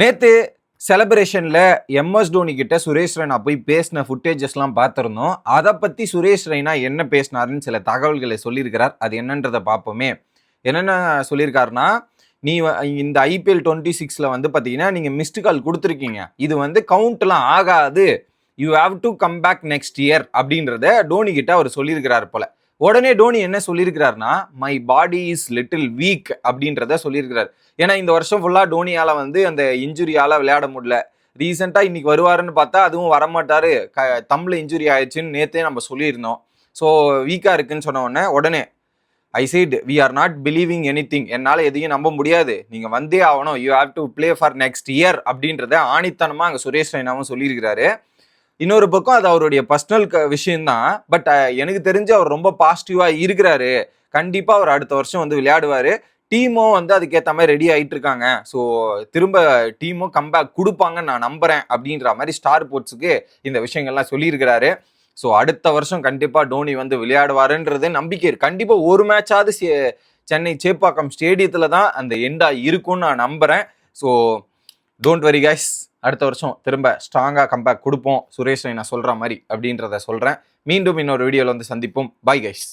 நேத்து செலிப்ரேஷன்ல எம்எஸ் தோனி கிட்ட சுரேஷ் ரெய்னா போய் பேசின ஃபுட்டேஜஸ்லாம் பார்த்துருந்தோம். அதை பத்தி சுரேஷ் ரெய்னா என்ன பேசினாருன்னு சில தகவல்களை சொல்லியிருக்கிறார். அது என்னன்றதை பார்ப்போமே. என்னென்ன சொல்லியிருக்காருன்னா, நீ இந்த ஐபிஎல் 26ல வந்து பார்த்தீங்கன்னா நீங்கள் மிஸ்டு கால் கொடுத்துருக்கீங்க, இது வந்து கவுண்ட்லாம் ஆகாது, you have to come back next year அப்படின்றத டோனி கிட்ட அவர் சொல்லியிருக்கிறார் போல. உடனே டோனி என்ன சொல்லியிருக்கிறாருன்னா, my body is little weak அப்படின்றத சொல்லியிருக்கிறார். ஏன்னா இந்த வருஷம் ஃபுல்லாக டோனியால வந்து அந்த இன்ஜுரியால விளையாட முடியல. ரீசெண்டாக இன்னைக்கு வருவாருன்னு பார்த்தா அதுவும் வரமாட்டாரு, தம்மில் இன்ஜுரி ஆயிடுச்சுன்னு நேற்றே நம்ம சொல்லியிருந்தோம். ஸோ வீக்காக இருக்குன்னு சொன்ன உடனே I said we are not believing anything, என்னால் எதையும் நம்ப முடியாது, நீங்கள் வந்தே ஆகணும், you have to play for next year அப்படின்றத ஆணித்தனமாக அங்கே சுரேஷ் ரெய்னாவும் சொல்லியிருக்கிறாரு. இன்னொரு பக்கம் அது அவருடைய பர்சனல் விஷயம்தான். பட் எனக்கு தெரிஞ்சு அவர் ரொம்ப பாசிட்டிவாக இருக்கிறாரு. கண்டிப்பாக அவர் அடுத்த வருஷம் வந்து விளையாடுவார். டீமும் வந்து அதுக்கேற்ற மாதிரி ரெடி ஆகிட்டு இருக்காங்க. ஸோ திரும்ப டீமும் கம்பேக் கொடுப்பாங்கன்னு நான் நம்புறேன் அப்படின்ற மாதிரி ஸ்டார் ஸ்போர்ட்ஸுக்கு இந்த விஷயங்கள்லாம் சொல்லியிருக்கிறாரு. ஸோ அடுத்த வருஷம் கண்டிப்பாக டோனி வந்து விளையாடுவாருன்றது நம்பிக்கை இருக்கு. கண்டிப்பாக ஒரு மேட்சாவது சென்னை சேப்பாக்கம் ஸ்டேடியத்தில் தான் அந்த எண்டாக இருக்கும்னு நான் நம்புகிறேன். ஸோ டோன்ட் வெரி கைஸ், அடுத்த வருஷம் திரும்ப ஸ்ட்ராங்காக கம்பேக் கொடுப்போம் சுரேஷ் ரெய்னா சொல்கிற மாதிரி அப்படின்றத சொல்கிறேன். மீண்டும் இன்னொரு வீடியோவில் வந்து சந்திப்போம். Bye guys.